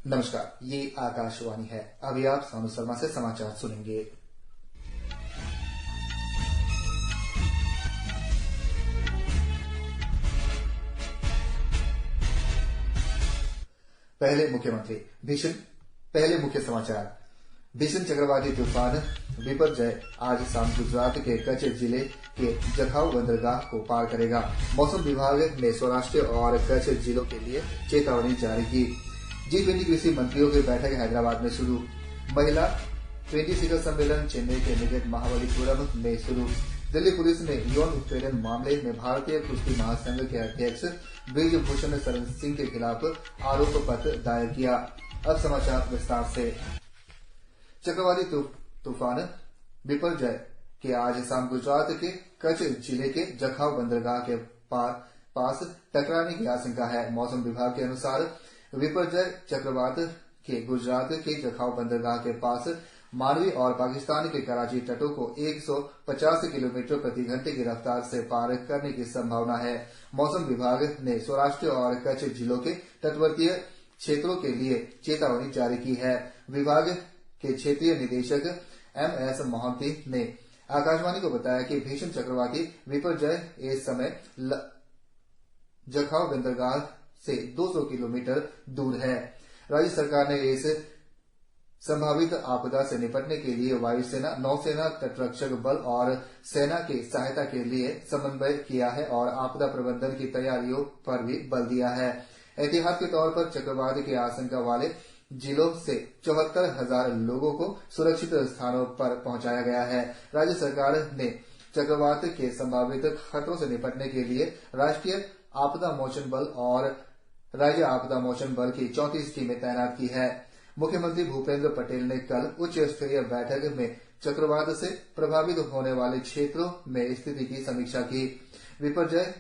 नमस्कार, ये आकाशवाणी है। अभी आप सोनू शर्मा से समाचार सुनेंगे। पहले मुख्य समाचार। भीषण चक्रवाती तूफान बिपरजॉय आज शाम गुजरात के कच्छ जिले के जखाऊ बंदरगाह को पार करेगा। मौसम विभाग ने सौराष्ट्र और कच्छ जिलों के लिए चेतावनी जारी की। G20 कृषि मंत्रियों की बैठक हैदराबाद में शुरू। महिला 20 शिखर सम्मेलन चेन्नई के निकट महाबलीपुरम में शुरू। दिल्ली पुलिस ने यौन उत्पीड़न मामले में भारतीय कुश्ती महासंघ के अध्यक्ष ब्रिजभूषण शरण सिंह के खिलाफ आरोप पत्र दायर किया। अब समाचार विस्तार से। चक्रवाती तूफान बिपरजॉय के आज शाम गुजरात के कच्छ जिले के जखाऊ बंदरगाह के पास टकराने की आशंका है। मौसम विभाग के अनुसार बिपरजॉय चक्रवात के गुजरात के जखाऊ बंदरगाह के पास मालवी और पाकिस्तान के कराची तटों को 150 किलोमीटर प्रति घंटे की रफ्तार से पार करने की संभावना है। मौसम विभाग ने सौराष्ट्र और कच्छ जिलों के तटवर्तीय क्षेत्रों के लिए चेतावनी जारी की है। विभाग के क्षेत्रीय निदेशक MS मोहंती ने आकाशवाणी को बताया कि भीषण चक्रवाती बिपरजॉय इस समय जखाऊ बंदरगाह से 200 किलोमीटर दूर है। राज्य सरकार ने इस संभावित आपदा से निपटने के लिए वायुसेना, नौसेना, तटरक्षक बल और सेना की सहायता के लिए समन्वय किया है और आपदा प्रबंधन की तैयारियों पर भी बल दिया है। एहतियात के तौर पर चक्रवात की आशंका वाले जिलों से 74,000 लोगों को सुरक्षित स्थानों पर पहुंचाया गया है। राज्य सरकार ने चक्रवात के संभावित खतरों से निपटने के लिए राष्ट्रीय आपदा मोचन बल और राज्य आपदा मोचन बल की 34 टीमें तैनात की है। मुख्यमंत्री भूपेंद्र पटेल ने कल उच्च स्तरीय बैठक में चक्रवात से प्रभावित होने वाले क्षेत्रों में स्थिति की समीक्षा की। बिपरजॉय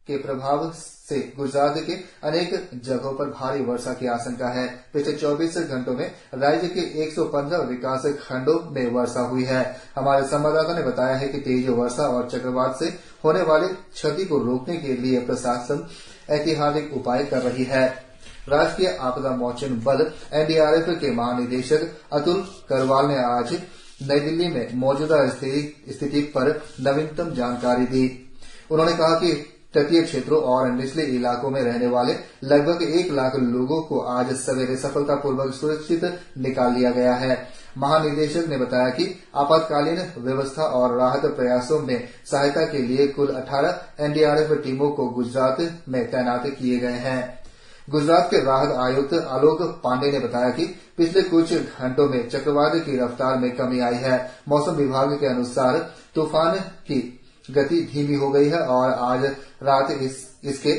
के प्रभाव से गुजरात के अनेक जगहों पर भारी वर्षा की आशंका है। पिछले 24 घंटों में राज्य के 115 विकास खंडों में वर्षा हुई है। हमारे संवाददाता ने बताया है कि तेज वर्षा और चक्रवात से होने वाली क्षति को रोकने के लिए प्रशासन ऐतिहासिक उपाय कर रही है। राष्ट्रीय आपदा मोचन बल NDRF के महानिदेशक अतुल करवाल ने आज नई दिल्ली में मौजूदा स्थिति पर नवीनतम जानकारी दी। उन्होंने कहा कि तटीय क्षेत्रों और निचले इलाकों में रहने वाले लगभग 1 लाख लोगों को आज सवेरे सफलतापूर्वक सुरक्षित निकाल लिया गया है। महानिदेशक ने बताया कि आपातकालीन व्यवस्था और राहत प्रयासों में सहायता के लिए कुल 18 NDRF टीमों को गुजरात में तैनात किए गए हैं। गुजरात के राहत आयुक्त आलोक पांडे ने बताया कि पिछले कुछ घंटों में चक्रवात की रफ्तार में कमी आई है। मौसम विभाग के अनुसार तूफान की गति धीमी हो गई है और आज रात इसके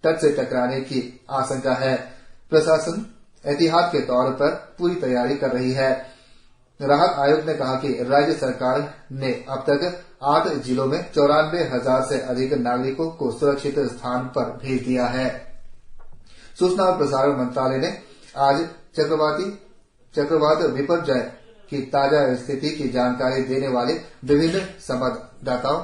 तट से टकराने की आशंका है। प्रशासन एहतियात के तौर पर पूरी तैयारी कर रही है। राहत आयुक्त ने कहा कि राज्य सरकार ने अब तक 8 जिलों में 94,000 से अधिक नागरिकों को सुरक्षित स्थान पर भेज दिया है। सूचना और प्रसारण मंत्रालय ने आज चक्रवात बिपरजॉय की ताजा स्थिति की जानकारी देने वाले विभिन्न संवाददाताओं,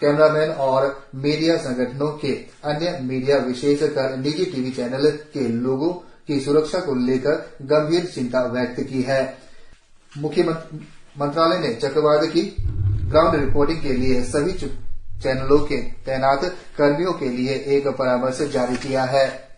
कैमरामैन और मीडिया संगठनों के अन्य मीडिया, विशेषकर निजी टीवी चैनल के लोगों की सुरक्षा को लेकर गंभीर चिंता व्यक्त की है। मुख्य मंत्रालय ने चक्रवात की ग्राउंड रिपोर्टिंग के लिए सभी चैनलों के तैनात कर्मियों के लिए एक परामर्श जारी किया है।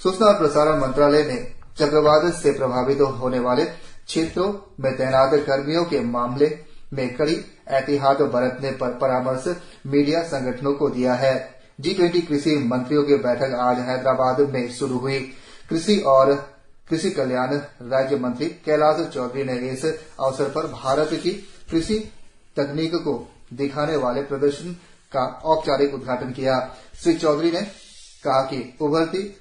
सूचना और प्रसारण मंत्रालय ने चक्रवात से प्रभावित होने वाले क्षेत्रों में तैनात कर्मियों के मामले में कड़ी एहतियात बरतने पर परामर्श मीडिया संगठनों को दिया है। G20 कृषि मंत्रियों की बैठक आज हैदराबाद में शुरू हुई। कृषि और कृषि कल्याण राज्य मंत्री कैलाश चौधरी ने इस अवसर पर भारत की कृषि तकनीक को दिखाने वाले प्रदर्शन का औपचारिक उद्घाटन किया। श्री चौधरी ने कहा कि उभरती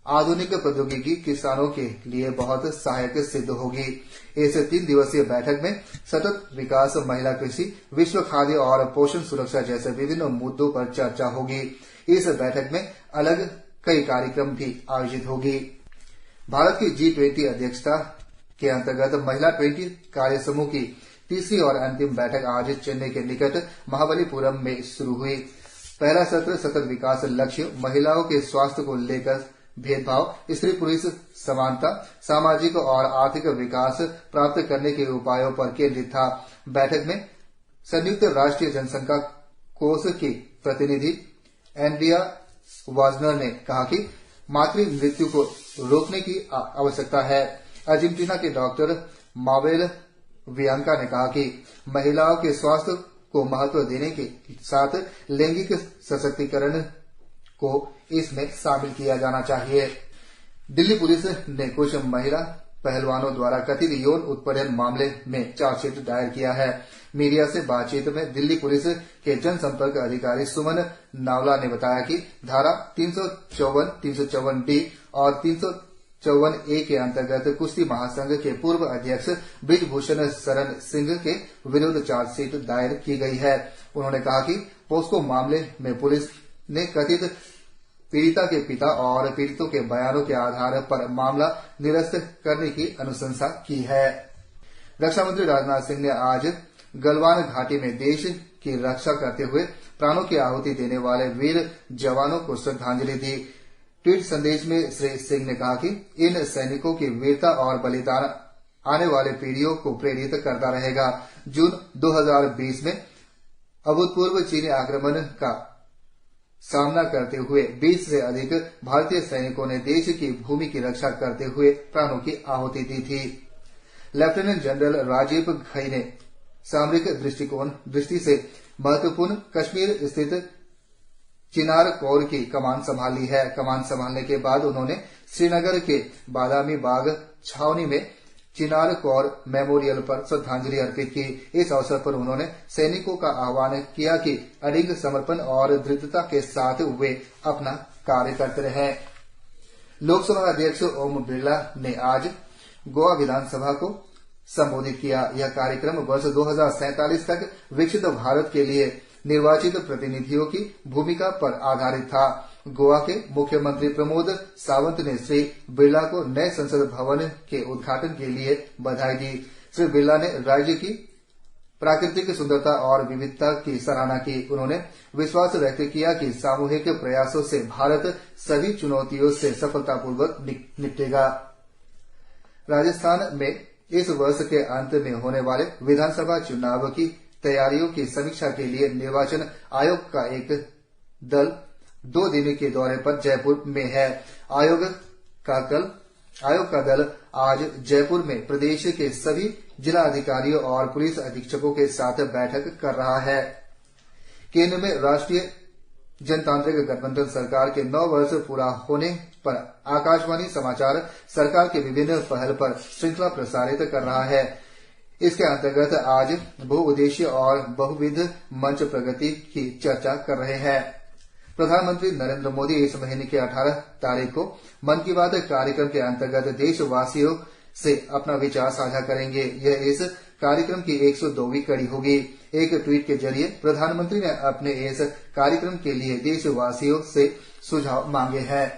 आधुनिक प्रौद्योगिकी किसानों के लिए बहुत सहायक सिद्ध होगी। इस 3 दिवसीय बैठक में सतत विकास, महिला कृषि, विश्व खाद्य और पोषण सुरक्षा जैसे विभिन्न मुद्दों पर चर्चा होगी। इस बैठक में अलग कई कार्यक्रम भी आयोजित होगी। भारत की G20 अध्यक्षता के अंतर्गत महिला 20 कार्य समूह की तीसरी और अंतिम बैठक आज चेन्नई के निकट महाबलीपुरम में शुरू हुई। पहला सत्र सतत विकास लक्ष्य, महिलाओं के स्वास्थ्य को लेकर भेदभाव, स्त्री पुरुष समानता, सामाजिक और आर्थिक विकास प्राप्त करने के उपायों पर केंद्रित था। बैठक में संयुक्त राष्ट्र जनसंख्या कोष की प्रतिनिधि एंड्रिया वाजनर ने कहा कि मातृ मृत्यु को रोकने की आवश्यकता है। अर्जेंटीना के डॉक्टर माबेल वियांका ने कहा कि महिलाओं के स्वास्थ्य को महत्व देने के साथ लैंगिक सशक्तिकरण को इसमें शामिल किया जाना चाहिए। दिल्ली पुलिस ने कुछ महिला पहलवानों द्वारा कथित यौन उत्पीड़न मामले में चार्जशीट दायर किया है। मीडिया से बातचीत में दिल्ली पुलिस के जनसंपर्क अधिकारी सुमन नावला ने बताया कि धारा 354, 354D और 354A के अंतर्गत कुश्ती महासंघ के पूर्व अध्यक्ष ब्रिजभूषण शरण सिंह के विरुद्ध चार्जशीट दायर की गई है। उन्होंने कहा कि पोस्को मामले में पुलिस ने कथित पीड़िता के पिता और पीड़ितों के बयानों के आधार पर मामला निरस्त करने की अनुशंसा की है। रक्षा मंत्री राजनाथ सिंह ने आज गलवान घाटी में देश की रक्षा करते हुए प्राणों की आहुति देने वाले वीर जवानों को श्रद्धांजलि दी। ट्वीट संदेश में श्री सिंह ने कहा कि इन सैनिकों की वीरता और बलिदान आने वाले पीढ़ियों को प्रेरित करता रहेगा। जून 2020 में अभूतपूर्व चीनी आक्रमण का सामना करते हुए 20 से अधिक भारतीय सैनिकों ने देश की भूमि की रक्षा करते हुए प्राणों की आहुति दी थी। लेफ्टिनेंट जनरल राजीव घई ने सामरिक दृष्टि से महत्वपूर्ण कश्मीर स्थित चिनार कोर की कमान संभाल ली है। कमान संभालने के बाद उन्होंने श्रीनगर के बादामी बाग छावनी में चिनार कोर मेमोरियल पर श्रद्धांजलि अर्पित की। इस अवसर पर उन्होंने सैनिकों का आह्वान किया कि अडिग समर्पण और दृढ़ता के साथ वे अपना कार्य करते रहें। लोकसभा अध्यक्ष ओम बिरला ने आज गोवा विधानसभा को संबोधित किया। यह कार्यक्रम वर्ष 2047 तक विकसित भारत के लिए निर्वाचित प्रतिनिधियों की भूमिका पर आधारित था। गोवा के मुख्यमंत्री प्रमोद सावंत ने श्री बिरला को नए संसद भवन के उद्घाटन के लिए बधाई दी। श्री बिरला ने राज्य की प्राकृतिक सुंदरता और विविधता की सराहना की। उन्होंने विश्वास व्यक्त किया कि सामूहिक प्रयासों से भारत सभी चुनौतियों से सफलतापूर्वक निपटेगा। राजस्थान में इस वर्ष के अंत में होने वाले विधानसभा चुनाव की तैयारियों की समीक्षा के लिए निर्वाचन आयोग का एक दल 2 दिन के दौरे पर जयपुर में है। आयोग का दल आज जयपुर में प्रदेश के सभी जिला अधिकारियों और पुलिस अधीक्षकों के साथ बैठक कर रहा है। केंद्र में राष्ट्रीय जनतांत्रिक गठबंधन सरकार के 9 वर्ष पूरा होने पर आकाशवाणी समाचार सरकार के विभिन्न पहल पर श्रृंखला प्रसारित कर रहा है। इसके अंतर्गत आज बहुउद्देशीय और बहुविध मंच प्रगति की चर्चा कर रहे हैं। प्रधानमंत्री नरेंद्र मोदी इस महीने की 18 तारीख को मन की बात कार्यक्रम के अंतर्गत देशवासियों से अपना विचार साझा करेंगे। यह इस कार्यक्रम की 102वीं कड़ी होगी। एक ट्वीट के जरिए प्रधानमंत्री ने अपने इस कार्यक्रम के लिए देशवासियों से सुझाव मांगे हैं।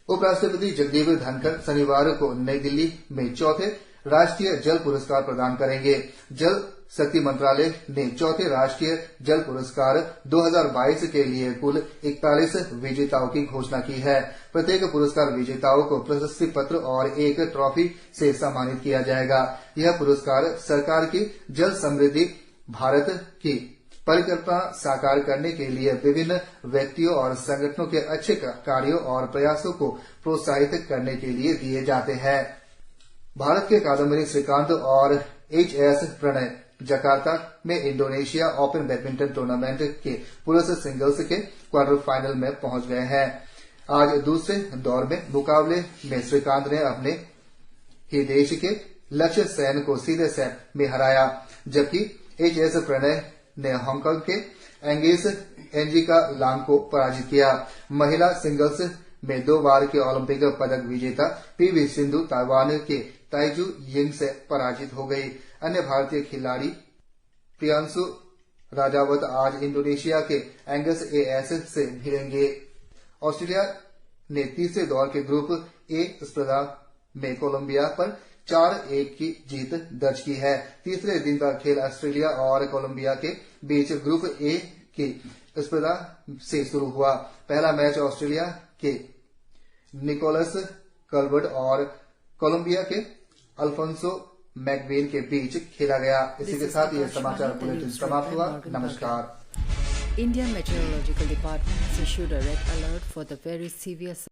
उपराष्ट्रपति जगदीप धनखड़ शनिवार को नई दिल्ली में चौथे राष्ट्रीय जल पुरस्कार प्रदान करेंगे। जल शक्ति मंत्रालय ने चौथे राष्ट्रीय जल पुरस्कार 2022 के लिए कुल 41 विजेताओं की घोषणा की है। प्रत्येक पुरस्कार विजेताओं को प्रशस्ति पत्र और एक ट्रॉफी से सम्मानित किया जाएगा। यह पुरस्कार सरकार की जल समृद्धि भारत की परिकल्पना साकार करने के लिए विभिन्न व्यक्तियों और संगठनों के अच्छे कार्यों और प्रयासों को प्रोत्साहित करने के लिए दिए जाते हैं। भारत के कादम्बरी श्रीकांत और HS प्रणय जकार्ता में इंडोनेशिया ओपन बैडमिंटन टूर्नामेंट के पुरुष सिंगल्स के क्वार्टर फाइनल में पहुंच गए हैं। आज दूसरे दौर में मुकाबले में श्रीकांत ने अपने ही देश के लक्ष्य सेन को सीधे सेट में हराया, जबकि HS प्रणय ने हांगकांग के एंगिस एंजिका लांग को पराजित किया। महिला सिंगल्स में 2 बार के ओलंपिक पदक विजेता PV सिंधु ताइवान के ताइजू यिंग से पराजित हो गई। अन्य भारतीय खिलाड़ी प्रियांशु राजावत आज इंडोनेशिया के एंगस AS से भिड़ेंगे। ऑस्ट्रेलिया ने तीसरे दौर के ग्रुप A स्पर्धा में कोलंबिया पर 4-1 की जीत दर्ज की है। तीसरे दिन का खेल ऑस्ट्रेलिया और कोलंबिया के बीच ग्रुप A की स्पर्धा से शुरू हुआ। पहला मैच ऑस्ट्रेलिया के निकोलस कलवर्ट और कोलंबिया के अल्फोंसो मैकवेन के बीच खेला गया। इसी के साथ ये समाचार बुलेटिन समाप्त हुआ। नमस्कार। Indian Meteorological Department has issued a red alert for the very severe